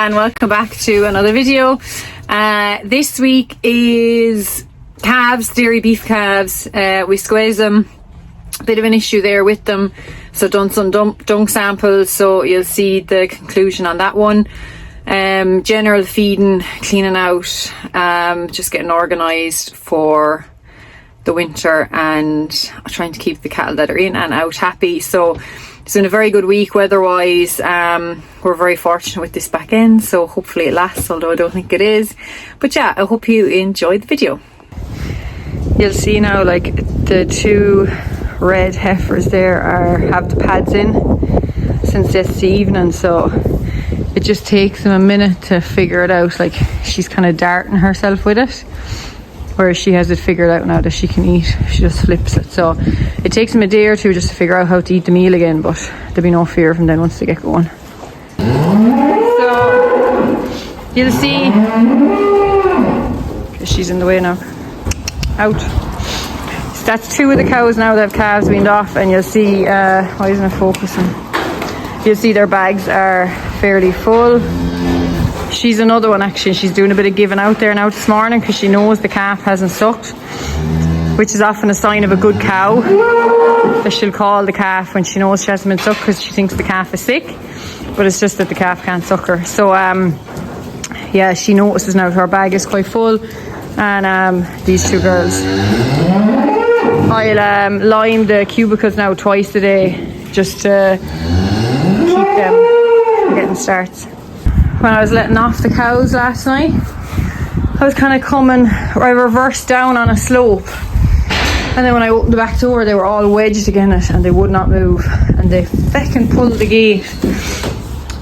and welcome back to another video. This week is calves, dairy beef calves. We squeeze them, a bit of an issue there with them, so done some dung samples, so you'll see the conclusion on that one. General feeding, cleaning out, just getting organised for the winter and trying to keep the cattle that are in and out happy. So it's been a very good week weather-wise. We're very fortunate with this back end, so hopefully it lasts, although I don't think it is. But yeah, I hope you enjoyed the video. You'll see now, like, the two red heifers there have the pads in since yesterday evening, so it just takes them a minute to figure it out. Like, she's kind of darting herself with it, whereas she has it figured out now that she can eat. She just flips it. So it takes them a day or two just to figure out how to eat the meal again, but there'll be no fear of them then once they get going. So you'll see, because she's in the way now, out. So that's two of the cows now that have calves weaned off, and you'll see, why isn't it focusing? You'll see their bags are fairly full. She's another one actually. She's doing a bit of giving out there now this morning because she knows the calf hasn't sucked, which is often a sign of a good cow, that she'll call the calf when she knows she hasn't been sucked because she thinks the calf is sick, but it's just that the calf can't suck her. So yeah, she notices now her bag is quite full, and these two girls, I'll line the cubicles now twice a day just to keep them from getting starts. When I was letting off the cows last night, I was kind of coming, I reversed down on a slope, and then when I opened the back door they were all wedged against it and they would not move, and they feckin' pulled the gate.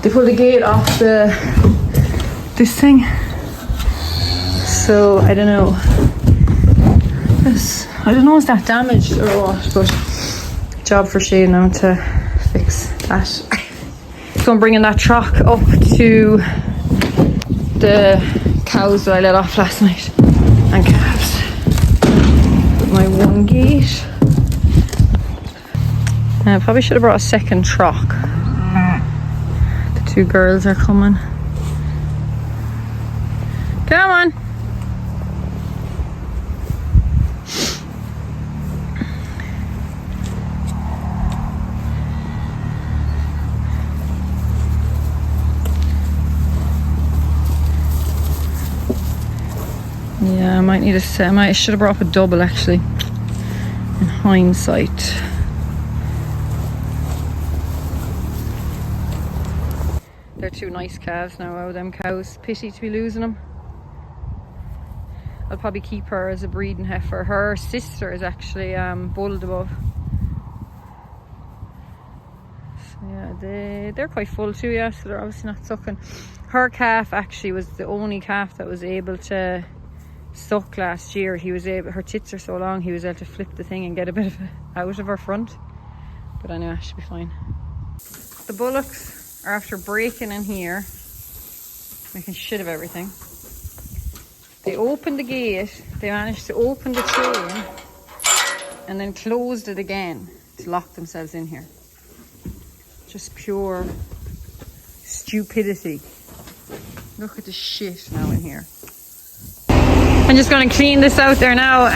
They pulled the gate off this thing. So I don't know. I don't know if that damaged or what, but job for Shane now to fix that. So I'm bringing that truck up to the cows that I let off last night and calves with my one gate. I probably should have brought a second truck. The two girls are coming. Come on. Yeah, I might need a set. I should have brought up a double actually, in hindsight. They're two nice calves now, out of them cows. Pity to be losing them. I'll probably keep her as a breeding heifer. Her sister is actually bulled above. So yeah, they're quite full too, yeah, so they're obviously not sucking. Her calf actually was the only calf that was able to suck last year. Her tits are so long, he was able to flip the thing and get a bit of it out of her front. But anyway, she'll be fine. The bullocks are after breaking in here, making shit of everything. They opened the gate, they managed to open the chain and then closed it again to lock themselves in here. Just pure stupidity. Look at the shit now in here. I'm just going to clean this out there now.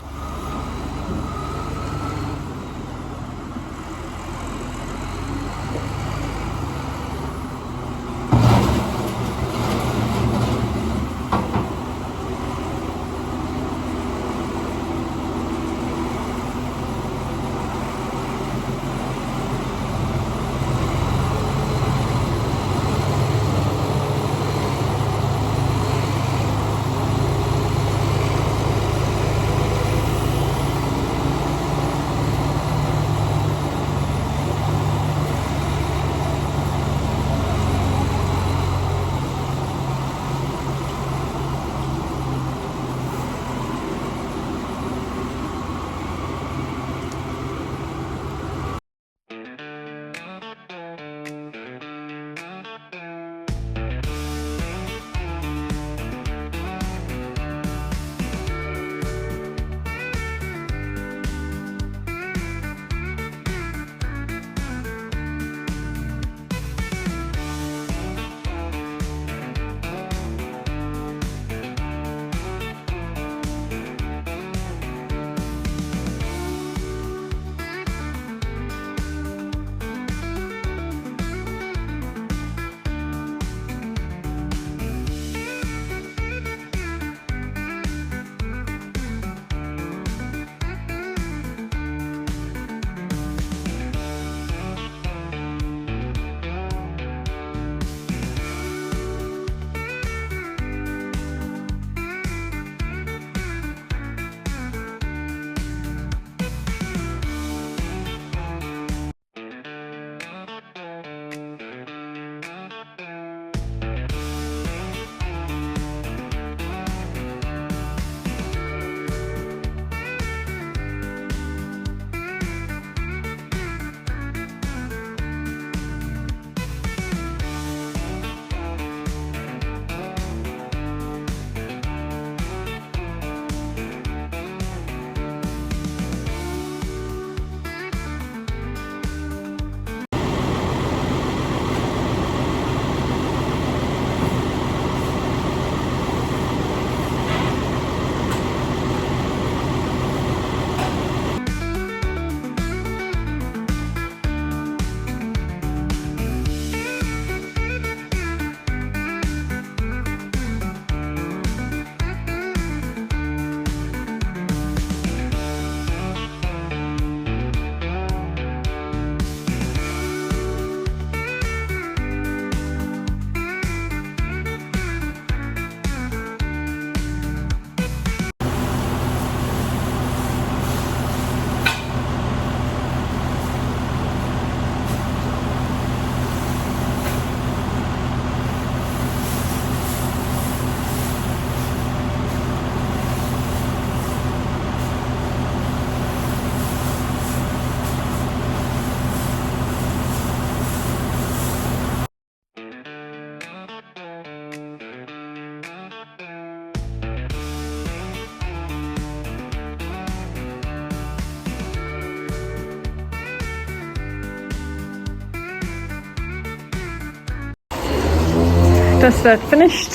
that's that finished.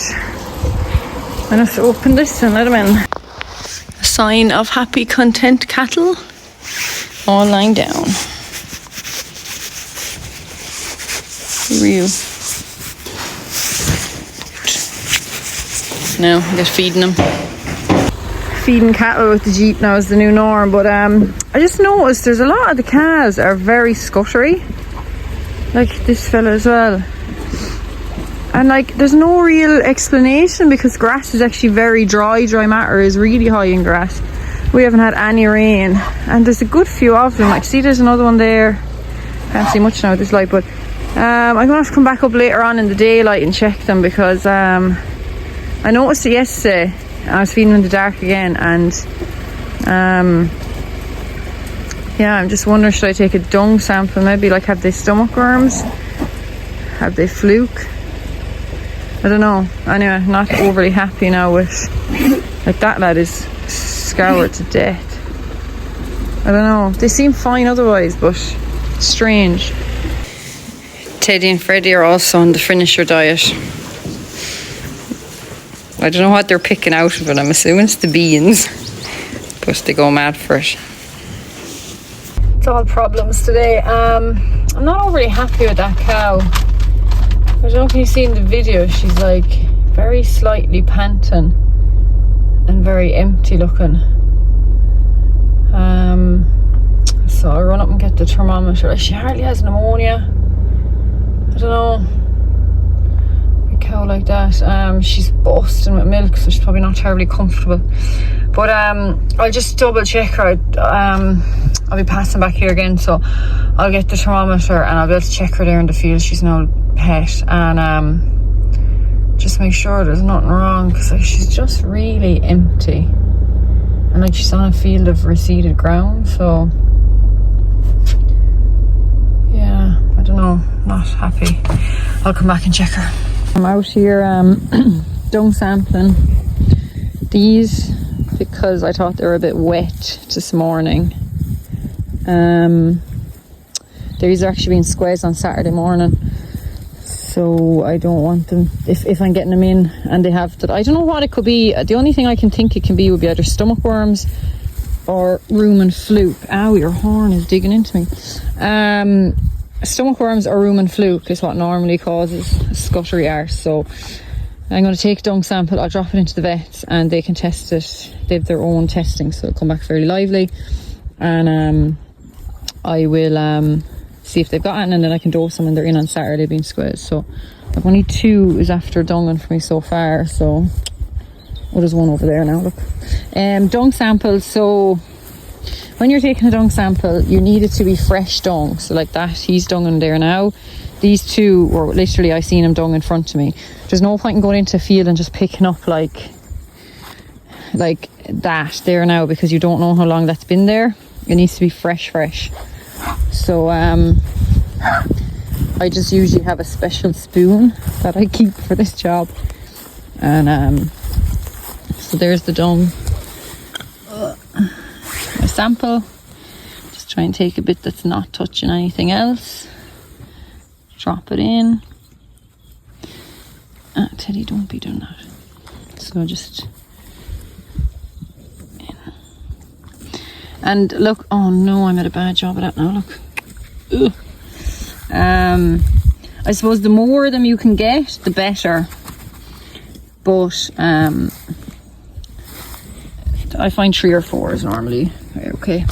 And let's open this and let them in. A sign of happy, content cattle, all lying down. Real. Now I get feeding them. Feeding cattle with the Jeep now is the new norm, but I just noticed there's a lot of the calves are very scuttery, like this fella as well, and like there's no real explanation because grass is actually very dry matter is really high in grass. We haven't had any rain and there's a good few of them. Like see, there's another one there, can't see much now with this light, but I'm gonna have to come back up later on in the daylight and check them because I noticed it yesterday. I was feeding in the dark again, and yeah, I'm just wondering, should I take a dung sample? Maybe like, have they stomach worms? Have they fluke? I don't know. Anyway, not overly happy now with, like, that lad is scoured to death. I don't know. They seem fine otherwise, but strange. Teddy and Freddie are also on the finisher diet. I don't know what they're picking out of it. I'm assuming it's the beans, but they go mad for it. It's all problems today. I'm not overly happy with that cow. I don't know if you've seen the video. She's like very slightly panting and very empty looking. So I'll run up and get the thermometer. She hardly has pneumonia. I don't know. Cow like that. She's busting with milk, so she's probably not terribly comfortable, but I'll just double check her. I'll be passing back here again, so I'll get the thermometer and I'll be able to check her there in the field. She's no pet, and just make sure there's nothing wrong, because like, she's just really empty and like she's on a field of reseeded ground, so yeah, I don't know, not happy. I'll come back and check her. I'm out here dung sampling these because I thought they were a bit wet this morning. These are actually being squeezed on Saturday morning, so I don't want them, if I'm getting them in and they have that, I don't know what it could be. The only thing I can think it can be would be either stomach worms or rumen fluke. Ow, your horn is digging into me. Stomach worms or rumen fluke is what normally causes scuttery arse. So I'm going to take a dung sample, I'll drop it into the vets and they can test it. They have their own testing, so it'll come back fairly lively, and I will see if they've got it, and then I can dose them when they're in on Saturday being squeezed. So I've only 2 is after dunging for me so far, so there's one over there now, look. Dung samples, so when you're taking a dung sample, you need it to be fresh dung. So like that, he's dunging there now. These 2 were literally, I seen him dung in front of me. There's no point in going into a field and just picking up like that there now, because you don't know how long that's been there. It needs to be fresh. So I just usually have a special spoon that I keep for this job. And so there's the dung. My sample, just try and take a bit that's not touching anything else, drop it in. Teddy, don't be doing that. So just in. And look, oh no, I made a bad job of that now, look. Ugh. I suppose the more of them you can get, the better, but I find 3 or 4 is normally okay.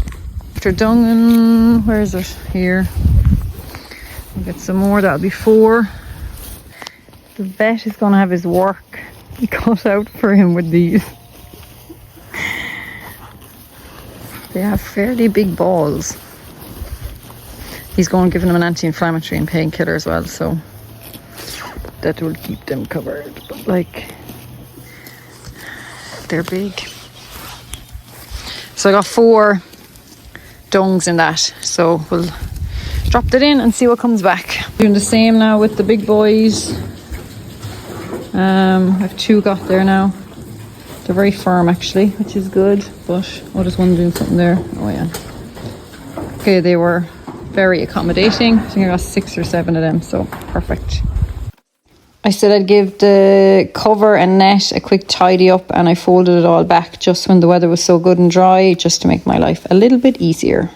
After dunging, where is it? Here. I'll get some more, that'll be 4. The vet is going to have his work cut out for him with these. They have fairly big balls. He's going to give them an anti-inflammatory and painkiller as well, so that will keep them covered. But like, they're big. So I got 4 dungs in that, so we'll drop that in and see what comes back. Doing the same now with the big boys. I have 2 got there now. They're very firm actually, which is good, but there's one doing something there. Oh yeah. Okay, they were very accommodating. I think I got 6 or 7 of them, so perfect. I said I'd give the cover and net a quick tidy up, and I folded it all back just when the weather was so good and dry, just to make my life a little bit easier.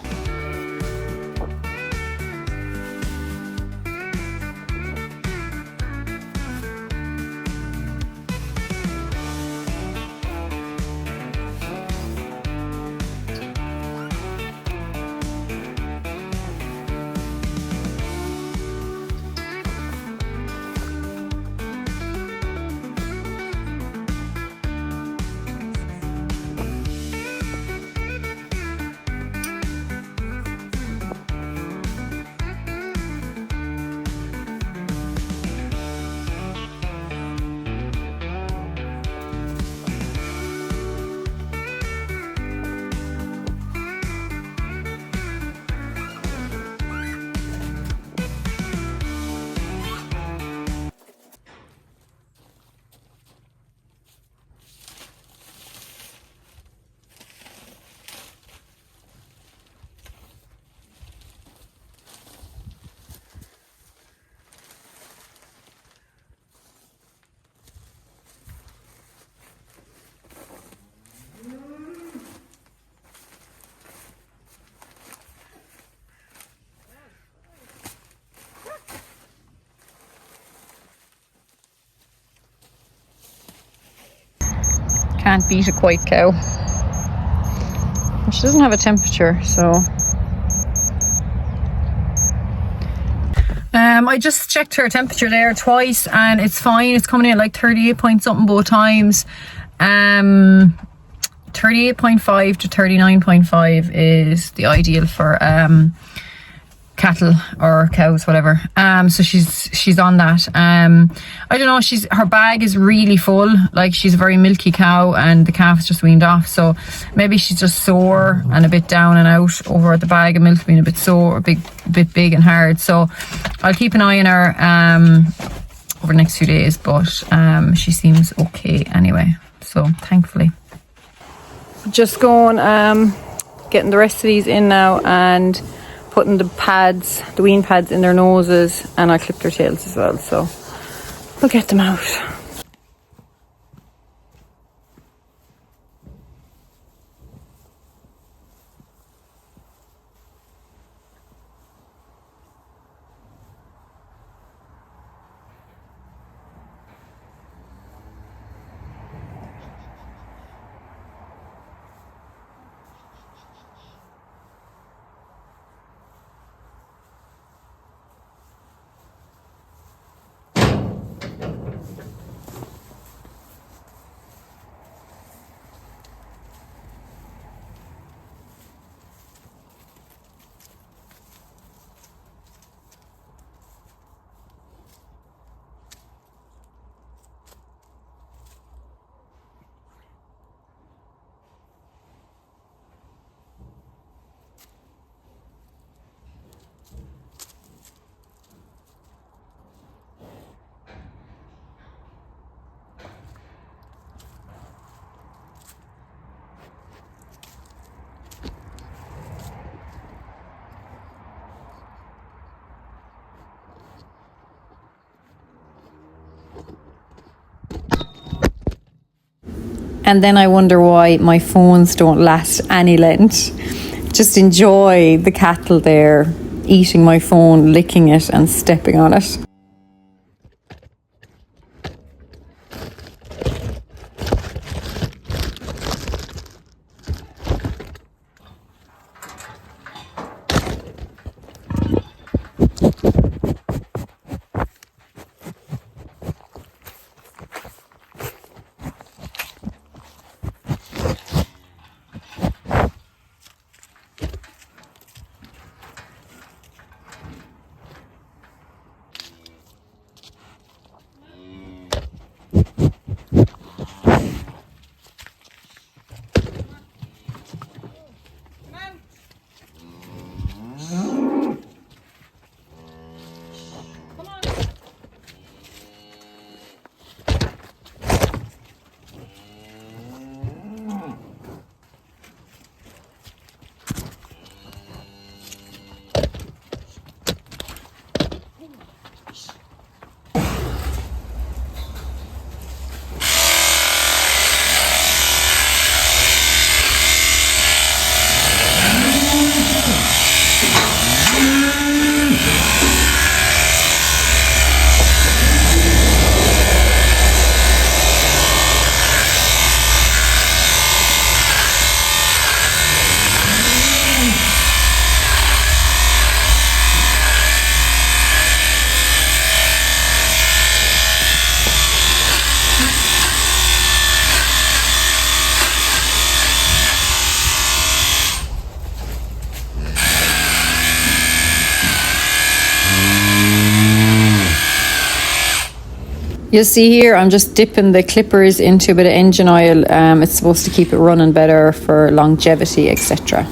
Can't beat a quiet cow. She doesn't have a temperature, so. I just checked her temperature there twice and it's fine. It's coming in at like 38 point something both times. 38.5 to 39.5 is the ideal for cattle or cows, whatever. So she's on that. I don't know, her bag is really full. Like, she's a very milky cow and the calf's just weaned off, so maybe she's just sore and a bit down and out over the bag of milk being a bit sore, a bit big and hard. So I'll keep an eye on her over the next few days, but she seems okay anyway, so thankfully. Just going getting the rest of these in now and putting the wean pads in their noses, and I clipped their tails as well, so we'll get them out. And then I wonder why my phones don't last any length. Just enjoy the cattle there, eating my phone, licking it and stepping on it. You'll see here I'm just dipping the clippers into a bit of engine oil. It's supposed to keep it running better for longevity, etc.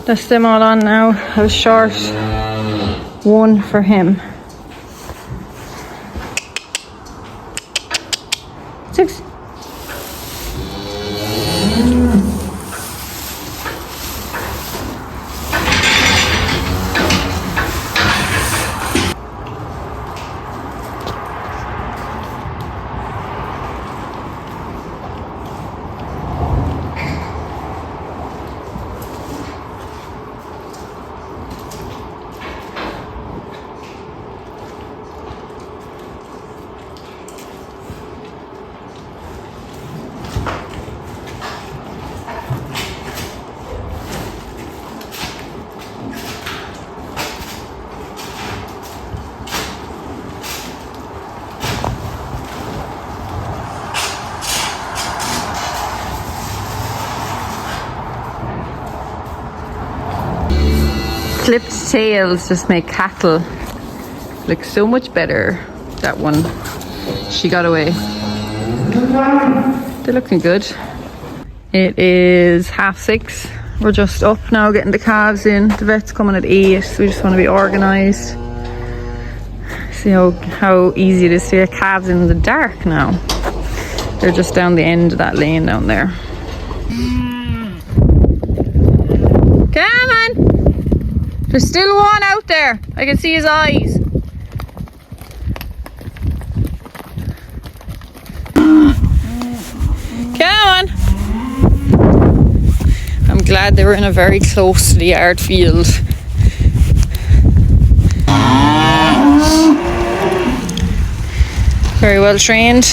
That's them all on now. I was short one for him. 6. Clipped tails just make cattle look so much better. That one, she got away. They're looking good. It is 6:30. We're just up now getting the calves in. The vet's coming at 8, so we just want to be organised. See how easy it is to get calves in the dark now. They're just down the end of that lane down there. Come on! There's still one out there. I can see his eyes. Come on. I'm glad they were in a very close to the yard field. Very well trained.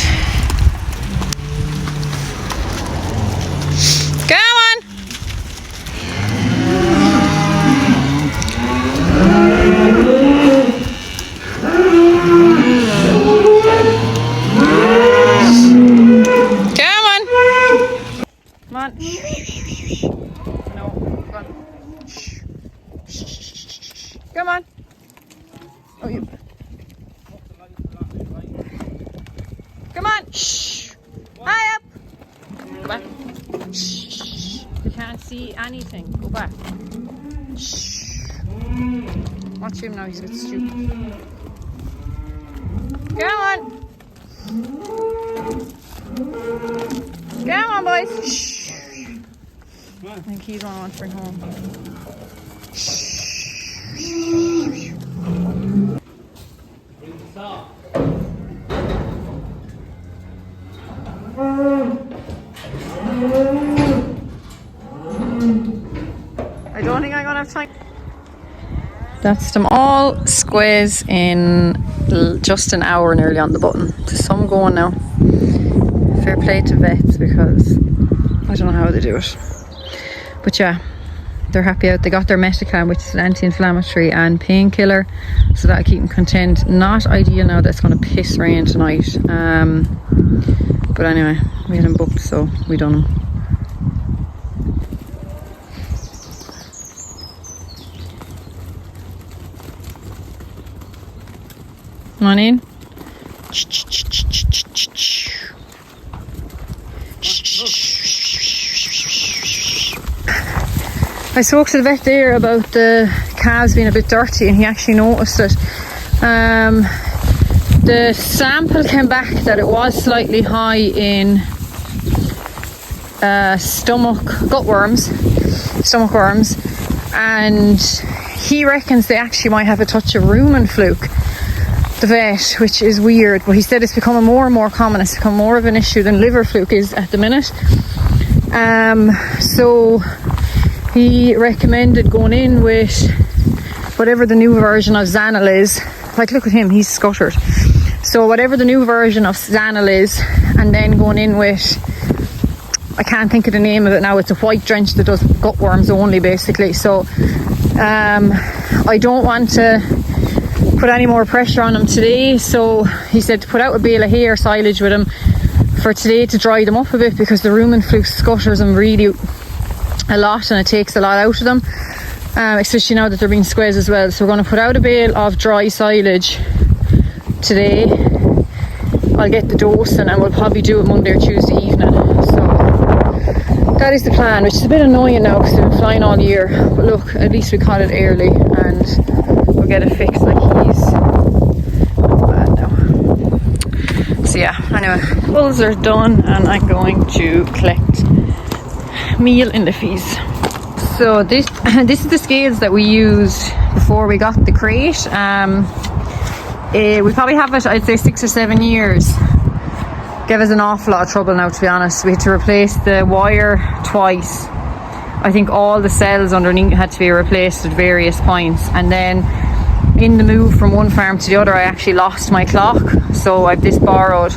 Come on. Oh, you. Come on. Shh. High up. Go back. Shh. You can't see anything. Go back. Shh. Watch him now. He's a bit stupid. Come on. Come on, boys. Shh. I think he's on to bring home. I don't think I'm gonna have time. That's them all squares in just an hour nearly on the button. There's some going now. Fair play to vets because I don't know how they do it. But yeah, they're happy out. They got their Metacam, which is an anti-inflammatory and painkiller, so that'll keep them content. Not ideal now that it's going to piss rain tonight. But anyway, we had them booked, so we done them. Come on in. I spoke to the vet there about the calves being a bit dirty, and he actually noticed it. The sample came back that it was slightly high in stomach worms, and he reckons they actually might have a touch of rumen fluke, the vet, which is weird, but he said it's becoming more and more common. It's become more of an issue than liver fluke is at the minute. So he recommended going in with whatever the new version of Xanil is. Like, look at him, he's scuttered. So whatever the new version of Xanil is, and then going in with, I can't think of the name of it now, it's a white drench that does gut worms only, basically. So I don't want to put any more pressure on him today, so he said to put out a bale of hay or silage with him for today to dry them up a bit, because the rumen fluke scutters them really a lot and it takes a lot out of them, especially now that they're being squeezed as well. So we're going to put out a bale of dry silage today. I'll get the dose and we'll probably do it Monday or Tuesday evening. So that is the plan, which is a bit annoying now because we've been flying all year, but look, at least we caught it early and we'll get it fixed. Like, he's not bad now. So yeah, anyway, bulls are done and I'm going to collect meal in the fees. So this is the scales that we used before we got the crate. We probably have it, I'd say 6 or 7 years. Gave us an awful lot of trouble now, to be honest. We had to replace the wire twice. I think all the cells underneath had to be replaced at various points, and then in the move from one farm to the other I actually lost my clock, so I've this borrowed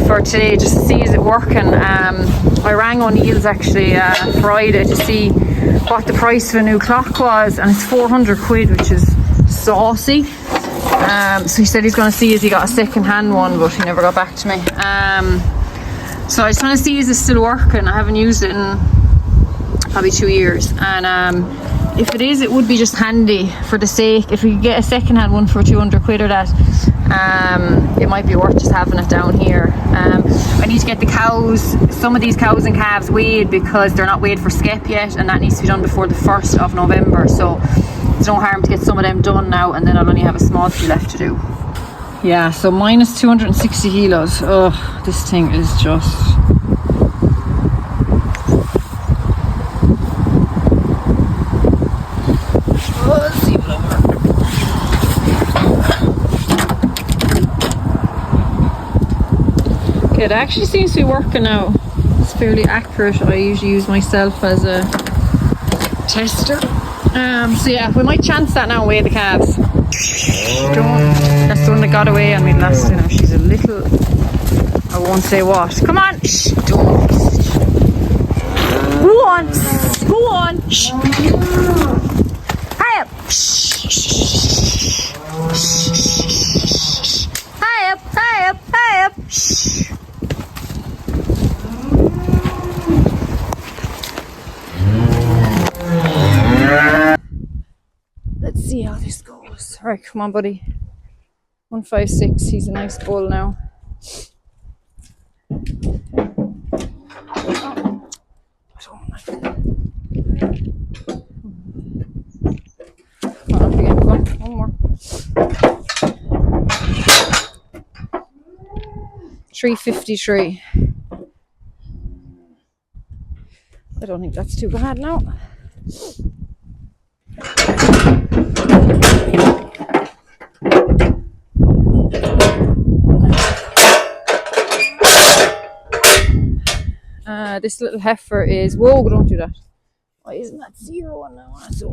for today just to see is it working. I rang O'Neill's actually Friday to see what the price of a new clock was, and it's 400 quid, which is saucy. So he said he's going to see if he got a second hand one, but he never got back to me. So I just want to see is it still working. I haven't used it in probably 2 years, and if it is, it would be just handy for the sake, if we could get a second hand one for 200 quid or that, it might be worth just having it down here. I need to get the cows, some of these cows and calves weighed, because they're not weighed for skep yet, and that needs to be done before the 1st of November, so there's no harm to get some of them done now, and then I'll only have a small few left to do. Yeah, so minus 260 kilos. Oh, this thing is just... Oh, let's see if it'll work. Okay, it actually seems to be working now. It's fairly accurate. I usually use myself as a tester. So yeah, we might chance that now and weigh the calves. That's the one that got away on me last time. She's a little, I won't say what. Come on! Shh, don't. Go on! Go on! Shh. Hurry up! Shh. Hurry up! Hurry up! Hurry up! Shh. Let's see how this goes. Alright, come on, buddy. 156. He's a nice bull now. Up again. Come on, one more. 353. I don't think that's too bad now. This little heifer is... Whoa, don't do that. Why isn't that 0 on now? So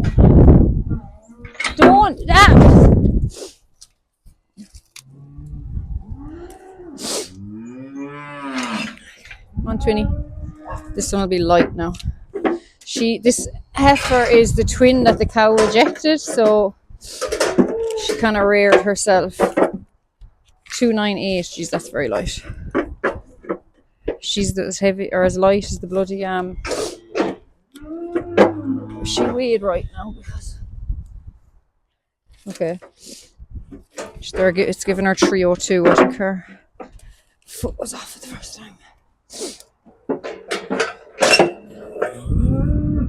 don't do that! 120. This one will be light now. This heifer is the twin that the cow rejected, so she kind of reared herself. 298. Geez, that's very light. She's as heavy or as light as the bloody she weighed right now because okay. It's giving her 302. I think her foot was off for the first time.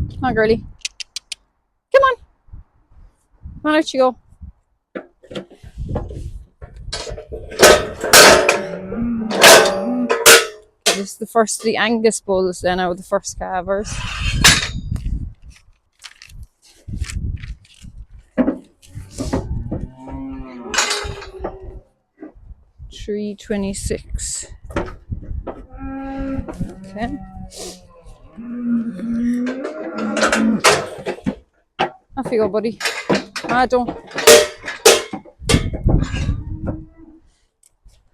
Come on, girlie. Come on. Come on, out you go. is the Angus bulls then out of the first calvers. $326. Okay. Off you go, buddy. Don't.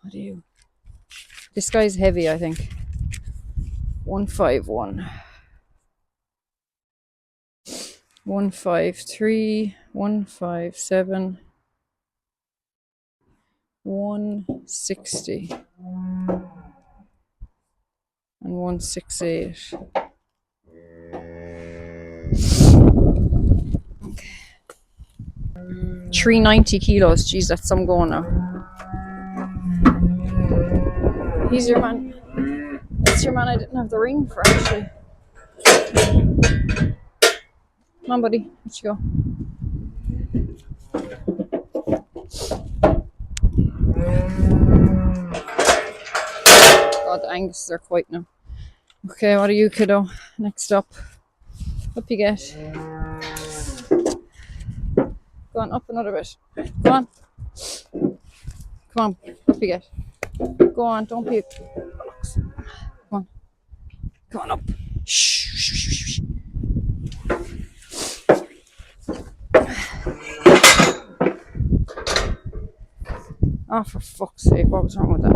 What do you? This guy's heavy, I think. 151. 153. 157. 160. And 168. Okay. 390 kilos. Jeez, that's some going now. He's your man. That's your man I didn't have the ring for, actually. Come on, buddy. Let's go. God, the Angus are quite now. Okay, what are you, kiddo? Next up. Up you get. Go on, up another bit. Go on. Come on, up you get. Go on, don't be a box. Come on. Come on up. Shh, shh, shh, shh. Oh, for fuck's sake, what was wrong with that?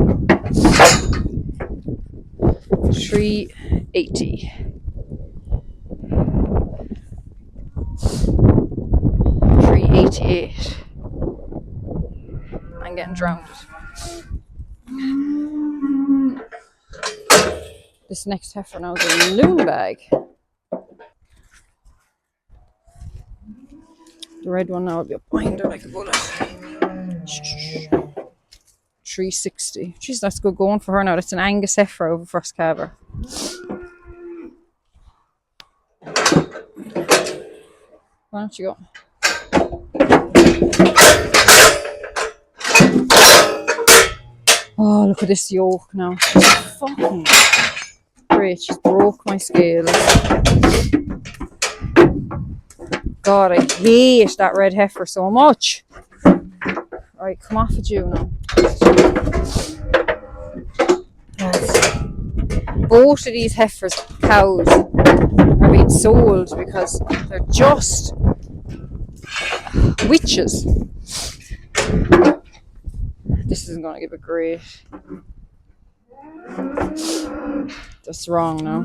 380. 388. I'm getting drowned. This next heifer now is a loon bag. The red one now will be up behind her like a bullet. 360. Jeez, that's good going for her now. That's an Angus heifer over first calver. Why don't you go? Oh, look at this yoke now. Fucking great. She's broke my scales. God, I hate that red heifer so much. Right, come off at you now. Both of these heifers, cows, are being sold because they're just witches. This isn't going to give it great. That's wrong now.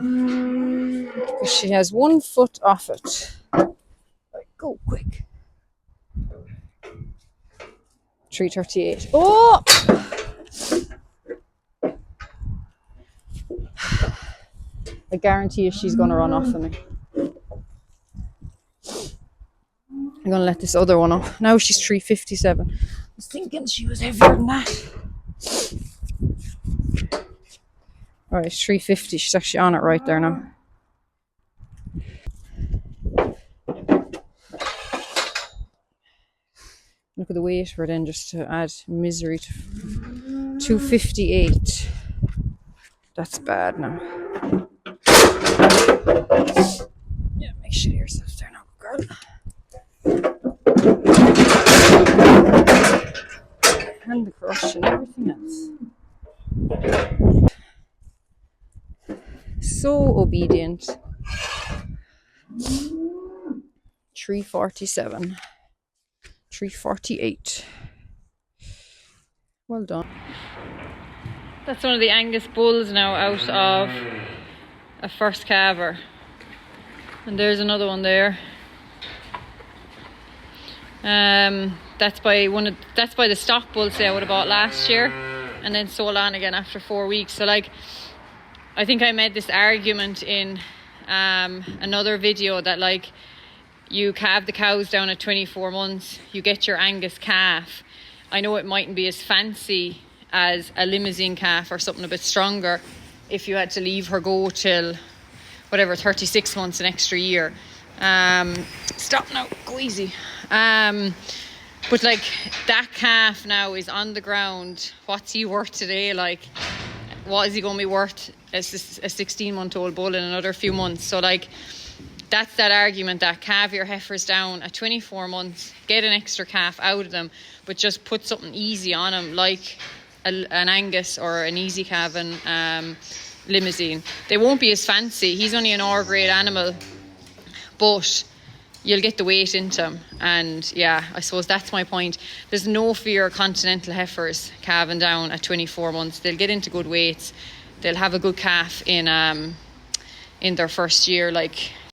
Because she has 1 foot off it. Right, go quick. 338. Oh! I guarantee you she's going to run off of me. I'm going to let this other one off. Now she's 357. I was thinking she was heavier than that. Alright, 350. She's actually on it right there now. Look at the weight for it then, just to add misery to 258. That's bad now. Yeah, make sure yourself there now, girl. And the crush and everything else. So obedient. 347. 348. Well done. That's one of the Angus bulls now out of a first calver. And there's another one there. That's by the stock bull say I would have bought last year and then sold on again after 4 weeks. So like, I think I made this argument in another video that like, you calve the cows down at 24 months, you get your Angus calf. I know it mightn't be as fancy as a limousine calf or something a bit stronger if you had to leave her go till whatever, 36 months, an extra year. Stop now, go easy. But like that calf now is on the ground. What's he worth today? Like, what is he going to be worth a 16-month-old bull in another few months. So like, that's that argument that calve your heifers down at 24 months, get an extra calf out of them, but just put something easy on them, like an Angus or an easy calving limousine. They won't be as fancy. He's only an R grade animal, but you'll get the weight into him. And yeah, I suppose that's my point. There's no fear of continental heifers calving down at 24 months. They'll get into good weights. They'll have a good calf in their first year. Like,